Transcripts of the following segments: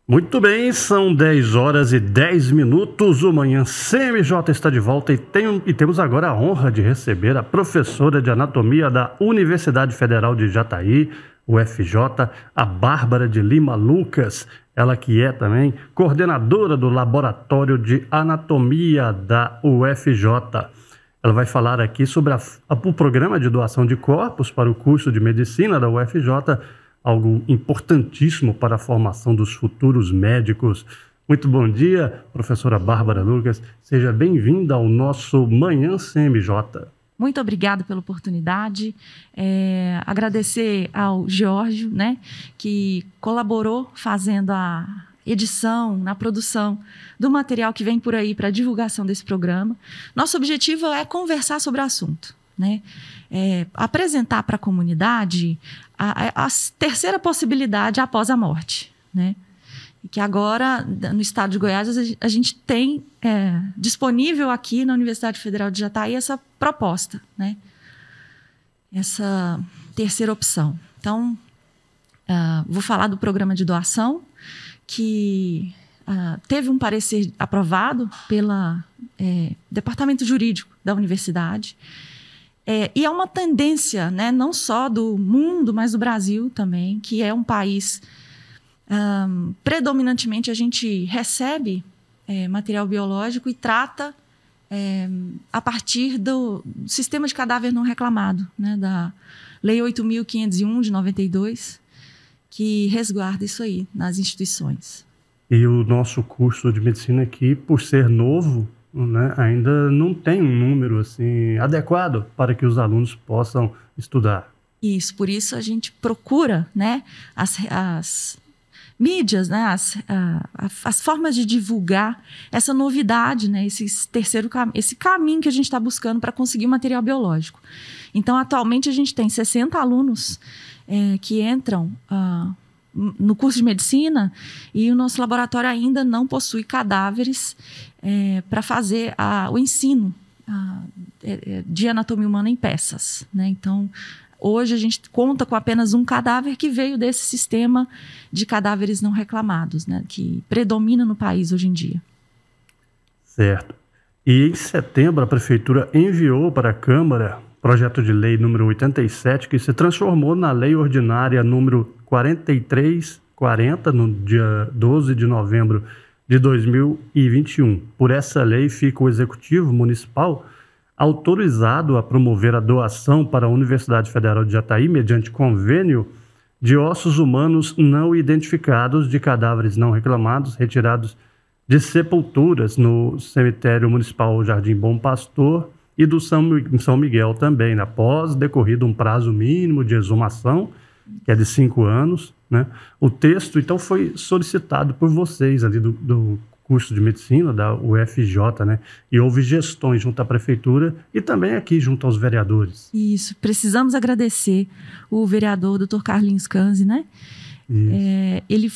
Muito bem, são 10 horas e 10 minutos. O Manhã CMJ está de volta e temos agora a honra de receber a professora de Anatomia da Universidade Federal de Jataí, UFJ, a Bárbara de Lima Lucas. Ela que é também coordenadora do Laboratório de Anatomia da UFJ. Ela vai falar aqui sobre o programa de doação de corpos para o curso de Medicina da UFJ, algo importantíssimo para a formação dos futuros médicos. Muito bom dia, professora Bárbara Lucas. Seja bem-vinda ao nosso Manhã CMJ. Muito obrigada pela oportunidade. Agradecer ao Giorgio, que colaborou fazendo a edição, na produção do material que vem por aí para a divulgação desse programa. Nosso objetivo é conversar sobre o assunto, apresentar para a comunidade a terceira possibilidade após a morte, E que agora, no estado de Goiás, a gente tem disponível aqui na Universidade Federal de Jataí essa proposta, Essa terceira opção. Então, vou falar do programa de doação, que teve um parecer aprovado pelo Departamento Jurídico da Universidade. E é uma tendência, não só do mundo, mas do Brasil também, que é um país, predominantemente a gente recebe material biológico e trata a partir do sistema de cadáver não reclamado, da Lei 8.501 de 92, que resguarda isso aí nas instituições. E o nosso curso de medicina aqui, por ser novo, ainda não tem um número assim adequado para que os alunos possam estudar. Isso, por isso a gente procura as mídias, as formas de divulgar essa novidade, esse caminho que a gente está buscando para conseguir o material biológico. Então, atualmente, a gente tem 60 alunos que entram no curso de medicina, e o nosso laboratório ainda não possui cadáveres para fazer o ensino de anatomia humana em peças, Então, hoje a gente conta com apenas um cadáver que veio desse sistema de cadáveres não reclamados, que predomina no país hoje em dia. Certo. E em setembro a Prefeitura enviou para a Câmara projeto de lei número 87, que se transformou na Lei Ordinária número 4340, no dia 12 de novembro de 2021. Por essa lei fica o Executivo Municipal autorizado a promover a doação para a Universidade Federal de Jataí, mediante convênio, de ossos humanos não identificados de cadáveres não reclamados, retirados de sepulturas no cemitério municipal Jardim Bom Pastor e do São Miguel também, após decorrido um prazo mínimo de exumação, que é de 5 anos. O texto, então, foi solicitado por vocês ali do curso de medicina da UFJ, e houve gestões junto à prefeitura e também aqui junto aos vereadores. Isso, precisamos agradecer o vereador Dr. Carlinhos Canzi, ele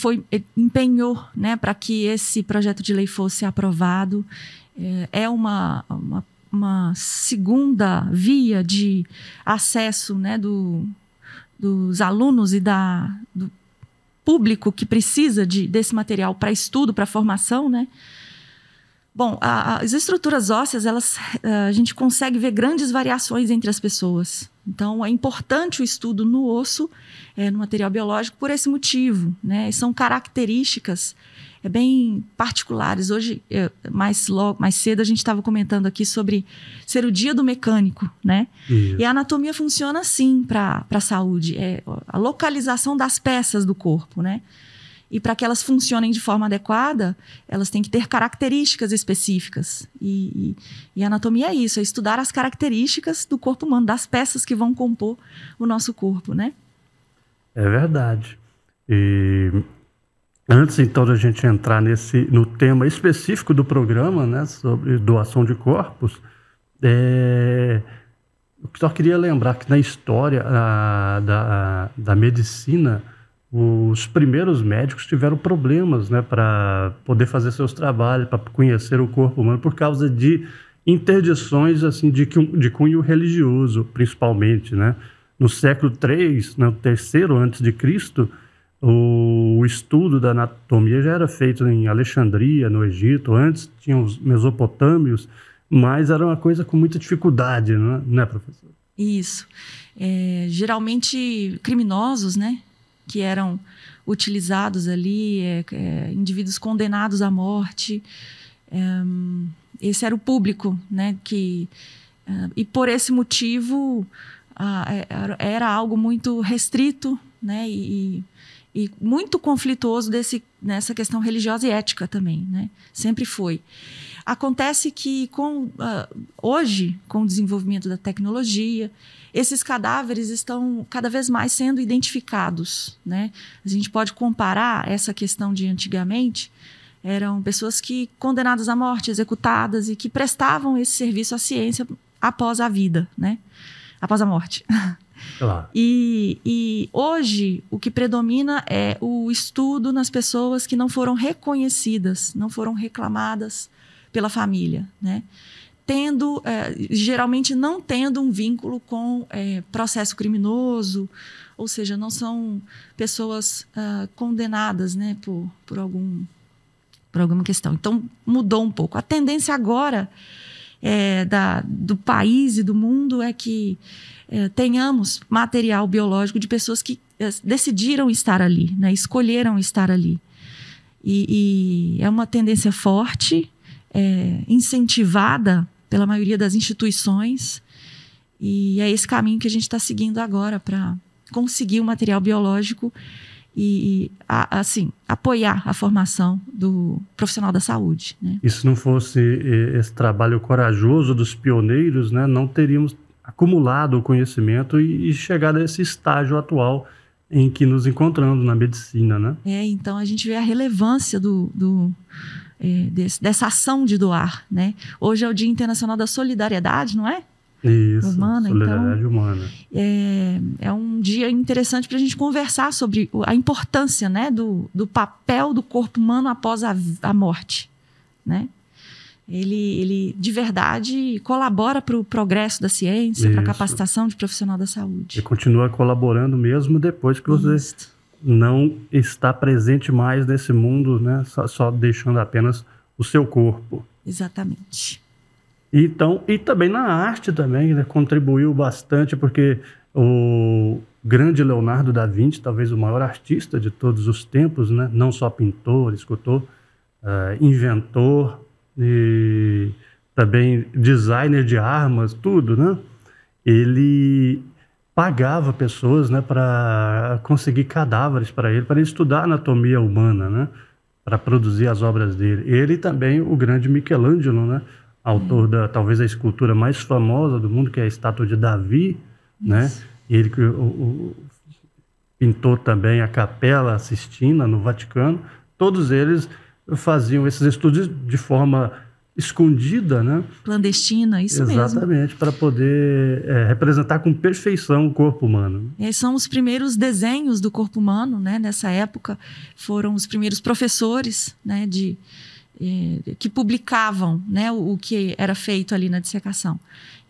empenhou, para que esse projeto de lei fosse aprovado. É uma segunda via de acesso, dos alunos e do público que precisa desse material para estudo, para formação, Bom, as estruturas ósseas, a gente consegue ver grandes variações entre as pessoas. Então, é importante o estudo no osso, no material biológico, por esse motivo, São características bem particulares. Hoje, mais cedo, a gente estava comentando aqui sobre ser o dia do mecânico, E a anatomia funciona assim para a saúde. É a localização das peças do corpo, E para que elas funcionem de forma adequada, elas têm que ter características específicas. E a anatomia é isso, é estudar as características do corpo humano, das peças que vão compor o nosso corpo, É verdade. E antes, então, da gente entrar no tema específico do programa, sobre doação de corpos, eu só queria lembrar que na história da medicina, os primeiros médicos tiveram problemas, para poder fazer seus trabalhos, para conhecer o corpo humano, por causa de interdições assim, de cunho religioso, principalmente. No século III, no terceiro antes de Cristo, o estudo da anatomia já era feito em Alexandria, no Egito. Antes tinham os mesopotâmios, mas era uma coisa com muita dificuldade, né, professor? Isso. Geralmente criminosos, né, que eram utilizados ali, indivíduos condenados à morte. Esse era o público, né, e por esse motivo era algo muito restrito, né, e muito conflituoso nessa questão religiosa e ética também, né? Sempre foi. Acontece que hoje, com o desenvolvimento da tecnologia, esses cadáveres estão cada vez mais sendo identificados, né? A gente pode comparar essa questão de antigamente, eram pessoas condenadas à morte, executadas, e que prestavam esse serviço à ciência após a vida, né? Após a morte. Claro. E hoje o que predomina é o estudo nas pessoas que não foram reconhecidas, não foram reclamadas pela família, né? Geralmente não tendo um vínculo com processo criminoso, ou seja, não são pessoas condenadas, né, por alguma questão. Então mudou um pouco. A tendência agora do país e do mundo é que tenhamos material biológico de pessoas que decidiram estar ali, né? Escolheram estar ali. E é uma tendência forte, incentivada pela maioria das instituições, e é esse caminho que a gente está seguindo agora para conseguir o material biológico e assim, apoiar a formação do profissional da saúde, né? E se não fosse esse trabalho corajoso dos pioneiros, né, não teríamos acumulado o conhecimento e chegado a esse estágio atual em que nos encontramos na medicina, né? Então a gente vê a relevância dessa ação de doar, né? Hoje é o Dia Internacional da Solidariedade, não é? Isso, humana, solidariedade humana. É um dia interessante para a gente conversar sobre a importância, né, do papel do corpo humano após a morte, né? Ele de verdade colabora para o progresso da ciência, para a capacitação de profissional da saúde. E continua colaborando mesmo depois que você não está presente mais nesse mundo, né? Só deixando apenas o seu corpo. Exatamente. Então, e também na arte também, né? Contribuiu bastante, porque o grande Leonardo da Vinci, talvez o maior artista de todos os tempos, né? Não só pintor, escultor, inventor e também designer de armas, tudo, né? Ele pagava pessoas, né, para conseguir cadáveres para ele estudar anatomia humana, né? Para produzir as obras dele. Ele também, o grande Michelangelo, né? Autor talvez a escultura mais famosa do mundo, que é a estátua de Davi, né? Ele pintou também a Capela Sistina no Vaticano. Todos eles faziam esses estudos de forma escondida, né? Clandestina, isso mesmo. Exatamente, para poder representar com perfeição o corpo humano. São os primeiros desenhos do corpo humano, né? Nessa época foram os primeiros professores, né, que publicavam, né, o que era feito ali na dissecação.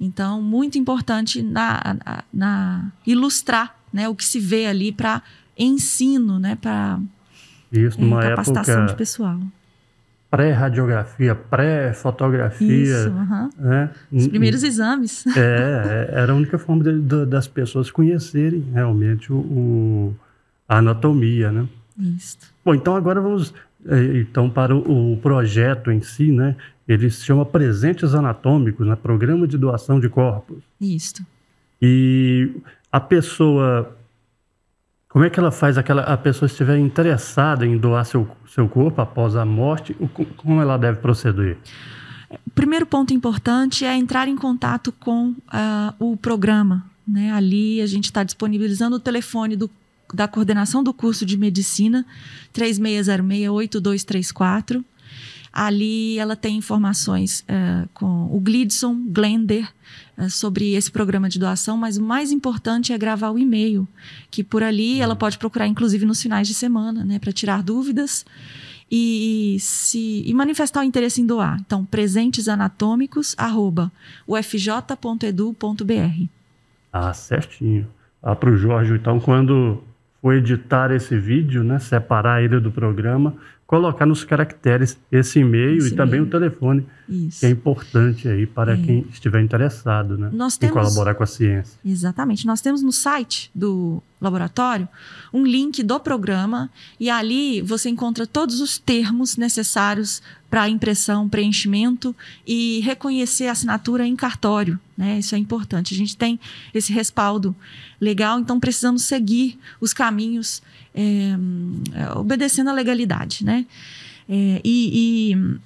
Então, muito importante na ilustrar, né, o que se vê ali para ensino, né, para capacitação de pessoal. Pré-radiografia, pré-fotografia. Isso, né? Os primeiros exames. Era a única forma das pessoas conhecerem realmente a anatomia, né? Isso. Bom, então agora vamos para o projeto em si, né? Ele se chama Presentes Anatômicos, né? Programa de Doação de Corpos. Isso. E a pessoa... Como é que ela faz a pessoa estiver interessada em doar seu corpo após a morte? Como ela deve proceder? O primeiro ponto importante é entrar em contato com o programa, né? Ali a gente está disponibilizando o telefone da coordenação do curso de medicina, 3606-8234. Ali ela tem informações com o Glidson Glender sobre esse programa de doação, mas o mais importante é gravar o e-mail, que por ali ela pode procurar, inclusive nos finais de semana, né, para tirar dúvidas e manifestar o interesse em doar. Então, presentesanatômicos@ufj.edu.br. Certinho. Para o Jorge, então, quando for editar esse vídeo, né, separar ele do programa, colocar nos caracteres esse e-mail e também o telefone, Isso. que é importante aí para quem estiver interessado, né, em colaborar com a ciência. Exatamente. Nós temos no site do laboratório um link do programa e ali você encontra todos os termos necessários para impressão, preenchimento e reconhecer a assinatura em cartório, né? Isso é importante. A gente tem esse respaldo legal, então precisamos seguir os caminhos obedecendo à legalidade, né?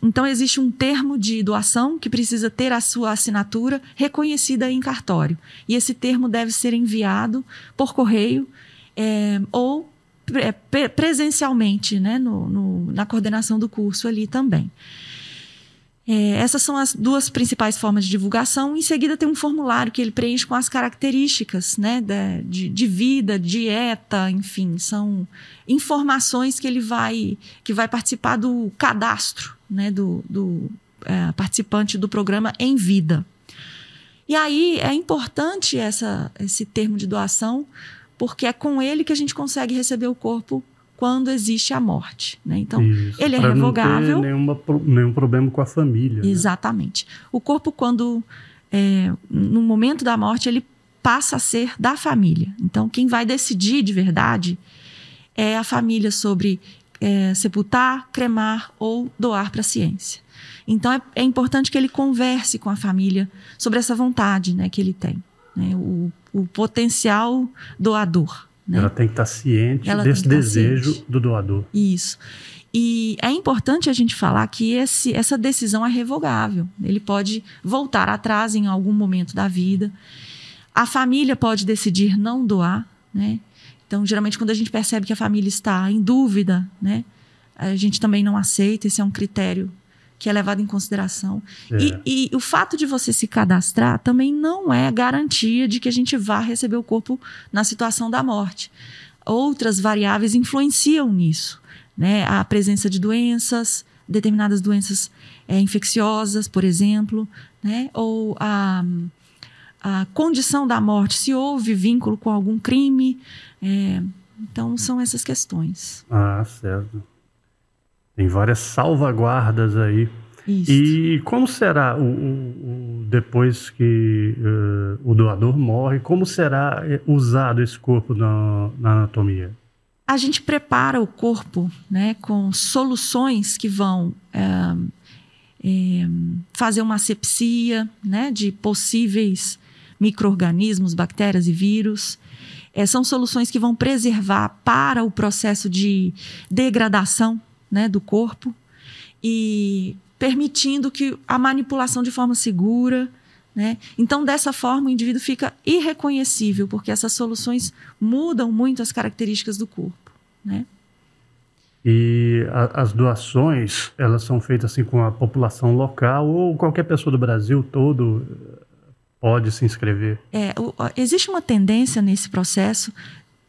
Então existe um termo de doação que precisa ter a sua assinatura reconhecida em cartório. E esse termo deve ser enviado por correio ou presencialmente, né, na coordenação do curso ali também. Essas são as duas principais formas de divulgação. Em seguida tem um formulário que ele preenche com as características, né, de vida, dieta, enfim, são informações que que vai participar do cadastro, né, do participante do programa em vida. E aí é importante esse termo de doação, porque é com ele que a gente consegue receber o corpo quando existe a morte, né? Então, isso, ele é revogável. Não ter nenhum problema com a família. Exatamente. Né? O corpo, no momento da morte, ele passa a ser da família. Então, quem vai decidir de verdade é a família sobre sepultar, cremar ou doar para a ciência. Então, é importante que ele converse com a família sobre essa vontade, né, que ele tem, né? O potencial doador. Né? Ela tem que estar ciente desse desejo do doador. Isso. E é importante a gente falar que essa decisão é revogável. Ele pode voltar atrás em algum momento da vida. A família pode decidir não doar, né? Então, geralmente, quando a gente percebe que a família está em dúvida, né, a gente também não aceita. Esse é um critério que é levado em consideração. E o fato de você se cadastrar também não é garantia de que a gente vá receber o corpo na situação da morte. Outras variáveis influenciam nisso, né? A presença de doenças, determinadas doenças infecciosas, por exemplo, né? Ou a condição da morte, se houve vínculo com algum crime. Então, são essas questões. Ah, certo. Tem várias salvaguardas aí. Isso. E como será depois que o doador morre, como será usado esse corpo na anatomia? A gente prepara o corpo, né, com soluções que vão fazer uma asepsia, né, de possíveis micro-organismos, bactérias e vírus. São soluções que vão preservar para o processo de degradação, né, do corpo e permitindo que a manipulação de forma segura, né? Então, dessa forma, o indivíduo fica irreconhecível, porque essas soluções mudam muito as características do corpo, né? E as doações, elas são feitas assim com a população local ou qualquer pessoa do Brasil todo pode se inscrever? Existe uma tendência nesse processo.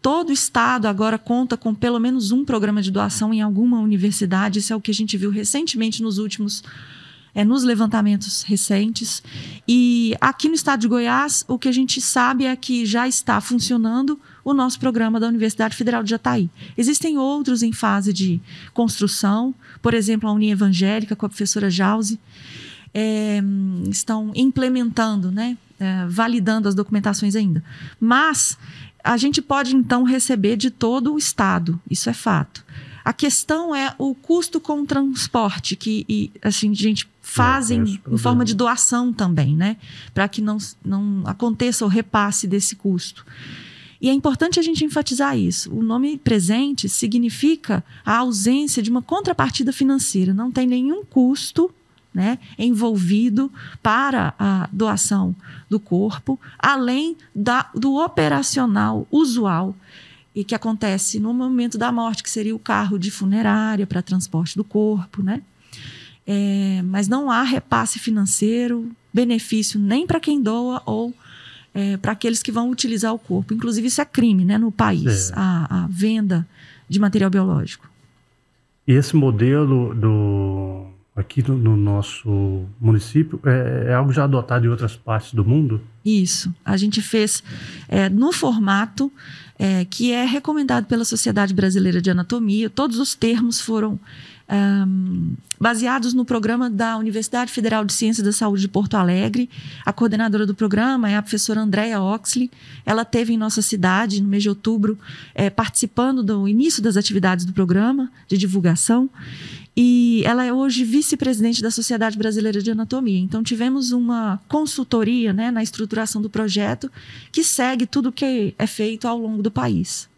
Todo estado agora conta com pelo menos um programa de doação em alguma universidade. Isso é o que a gente viu recentemente nos levantamentos recentes. E aqui no estado de Goiás, o que a gente sabe é que já está funcionando o nosso programa da Universidade Federal de Jataí. Existem outros em fase de construção, por exemplo, a União Evangélica com a professora Jauzi, estão implementando, né, validando as documentações ainda. Mas a gente pode, então, receber de todo o estado, isso é fato. A questão é o custo com o transporte, que assim, a gente faz em forma de doação também, né? Para que não aconteça o repasse desse custo. E é importante a gente enfatizar isso. O nome presente significa a ausência de uma contrapartida financeira. Não tem nenhum custo, né, envolvido para a doação do corpo, além do operacional usual e que acontece no momento da morte, que seria o carro de funerária para transporte do corpo, né? Mas não há repasse financeiro, benefício nem para quem doa ou para aqueles que vão utilizar o corpo. Inclusive, isso é crime, né, no país, a venda de material biológico. E esse modelo aqui no nosso município, é algo já adotado em outras partes do mundo? Isso. A gente fez no formato que é recomendado pela Sociedade Brasileira de Anatomia. Todos os termos foram baseados no programa da Universidade Federal de Ciências da Saúde de Porto Alegre. A coordenadora do programa é a professora Andrea Oxley. Ela esteve em nossa cidade no mês de outubro, participando do início das atividades do programa de divulgação. E ela é hoje vice-presidente da Sociedade Brasileira de Anatomia. Então, tivemos uma consultoria, né, na estruturação do projeto que segue tudo o que é feito ao longo do país.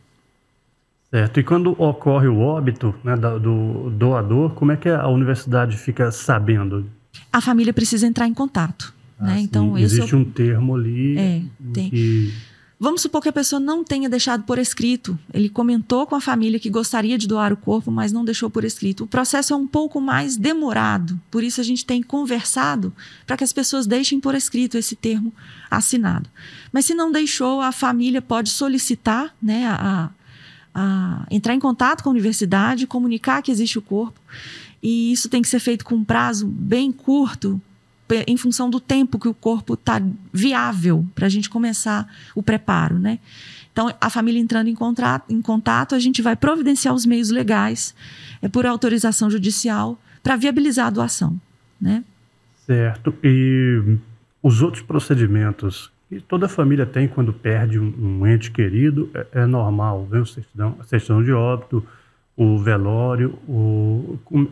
Certo. E quando ocorre o óbito, né, do doador, como é que a universidade fica sabendo? A família precisa entrar em contato. Né? Então, existe um termo ali tem. que... Vamos supor que a pessoa não tenha deixado por escrito. Ele comentou com a família que gostaria de doar o corpo, mas não deixou por escrito. O processo é um pouco mais demorado. Por isso a gente tem conversado para que as pessoas deixem por escrito esse termo assinado. Mas se não deixou, a família pode solicitar, né, a entrar em contato com a universidade, comunicar que existe o corpo. E isso tem que ser feito com um prazo bem curto, em função do tempo que o corpo está viável para a gente começar o preparo, né? Então, a família entrando em contato, a gente vai providenciar os meios legais, por autorização judicial, para viabilizar a doação, né? Certo. E os outros procedimentos que toda família tem quando perde um ente querido, é normal, vem a certidão de óbito, o velório,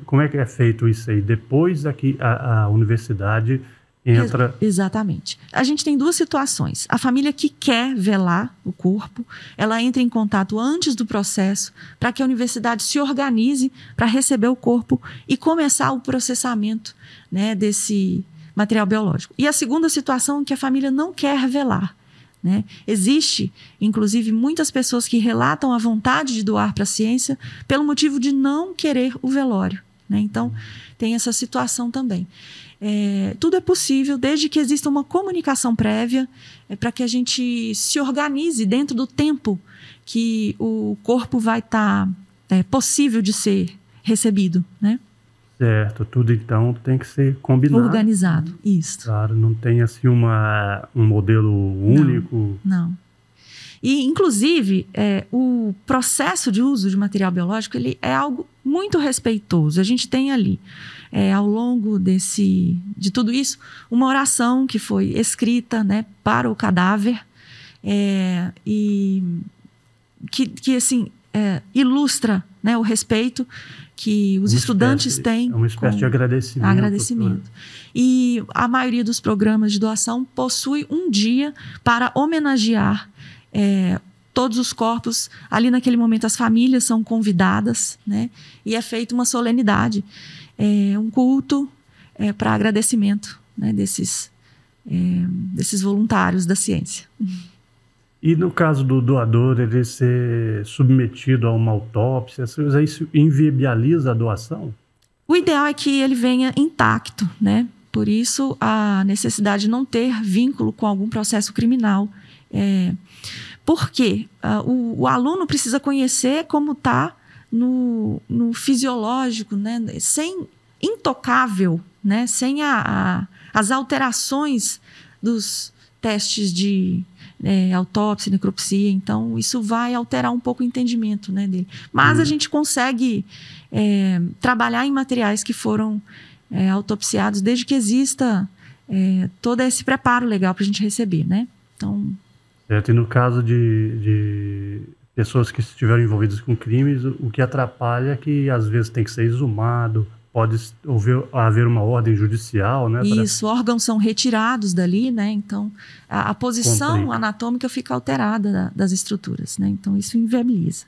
como é que é feito isso aí? Depois aqui a universidade entra... Exatamente. A gente tem duas situações. A família que quer velar o corpo, ela entra em contato antes do processo para que a universidade se organize para receber o corpo e começar o processamento, né, desse material biológico. E a segunda situação é que a família não quer velar. Né? Existe, inclusive, muitas pessoas que relatam a vontade de doar para a ciência pelo motivo de não querer o velório. Né? Então, tem essa situação também. Tudo é possível desde que exista uma comunicação prévia para que a gente se organize dentro do tempo que o corpo vai estar possível de ser recebido. Né? Certo, tudo então tem que ser combinado. Organizado, isso. Claro, não tem assim um modelo único. Não. E, inclusive, o processo de uso de material biológico ele é algo muito respeitoso. A gente tem ali, ao longo de tudo isso, uma oração que foi escrita, né, para o cadáver e que assim, ilustra, né, o respeito que os estudantes têm. É uma espécie de agradecimento. E a maioria dos programas de doação possui um dia para homenagear todos os corpos. Ali naquele momento as famílias são convidadas, né? E é feita uma solenidade, um culto para agradecimento, né, desses voluntários da ciência. E no caso do doador, ele ser submetido a uma autópsia, isso inviabiliza a doação? O ideal é que ele venha intacto, né? Por isso, a necessidade de não ter vínculo com algum processo criminal. Por quê? O aluno precisa conhecer como está no fisiológico, né? Intocável, né? Sem as alterações dos testes de autópsia, necropsia. Então, isso vai alterar um pouco o entendimento, né, dele. Mas a gente consegue trabalhar em materiais que foram autopsiados desde que exista todo esse preparo legal para a gente receber, né? Então... Certo. E no caso de pessoas que estiveram envolvidas com crimes, o que atrapalha é que às vezes tem que ser exumado, pode haver uma ordem judicial, né? Isso, órgãos são retirados dali, né? Então, a posição anatômica fica alterada das estruturas, né? Então, isso inviabiliza.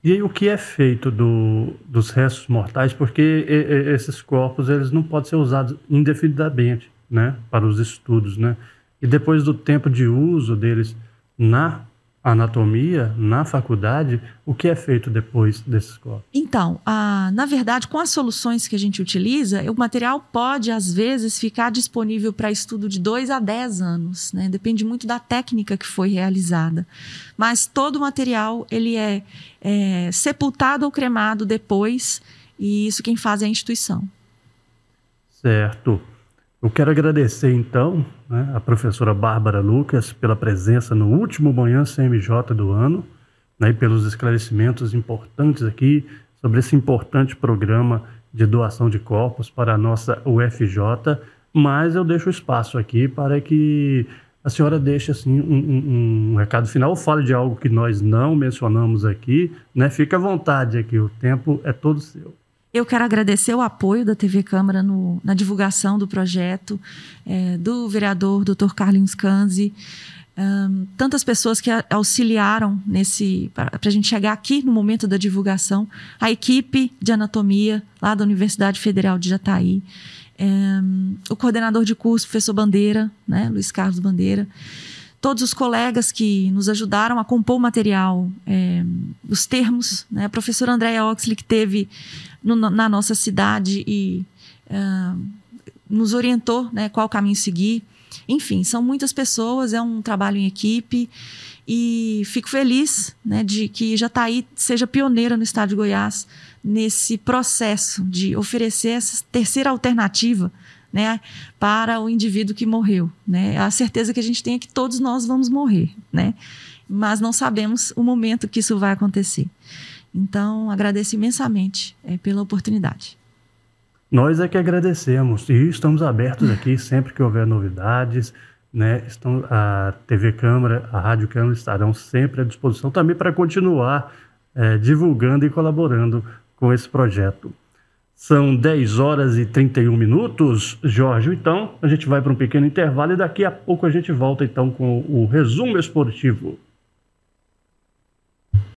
E aí, o que é feito dos restos mortais? Porque esses corpos, eles não podem ser usados indefinidamente, né? Para os estudos, né? E depois do tempo de uso deles na anatomia, na faculdade, o que é feito depois desses corpos? Então, na verdade, com as soluções que a gente utiliza, o material pode, às vezes, ficar disponível para estudo de 2 a 10 anos, né? Depende muito da técnica que foi realizada. Mas todo o material ele é sepultado ou cremado depois, e isso quem faz é a instituição. Certo. Eu quero agradecer, então, né, a professora Bárbara Lucas pela presença no último Manhã CMJ do ano, né, e pelos esclarecimentos importantes aqui sobre esse importante programa de doação de corpos para a nossa UFJ, mas eu deixo espaço aqui para que a senhora deixe assim, um recado final, fale de algo que nós não mencionamos aqui, né? Fique à vontade aqui, o tempo é todo seu. Eu quero agradecer o apoio da TV Câmara na divulgação do projeto, do vereador Dr. Carlinhos Canzi, tantas pessoas que auxiliaram para a gente chegar aqui no momento da divulgação, a equipe de anatomia lá da Universidade Federal de Jataí, o coordenador de curso, professor Bandeira, né, Luiz Carlos Bandeira, todos os colegas que nos ajudaram a compor o material, os termos, né, a professora Andréia Oxley, que teve na nossa cidade e nos orientou, né, qual caminho seguir. Enfim, são muitas pessoas, é um trabalho em equipe e fico feliz, né, de que Jataí seja pioneira no estado de Goiás nesse processo de oferecer essa terceira alternativa, né, para o indivíduo que morreu, né? A certeza que a gente tem é que todos nós vamos morrer, né? Mas não sabemos o momento que isso vai acontecer. Então, agradeço imensamente pela oportunidade. Nós é que agradecemos e estamos abertos aqui sempre que houver novidades, né? A TV Câmara, a Rádio Câmara estarão sempre à disposição também para continuar divulgando e colaborando com esse projeto. São 10 horas e 31 minutos, Jorge. Então, a gente vai para um pequeno intervalo e daqui a pouco a gente volta então com o resumo esportivo.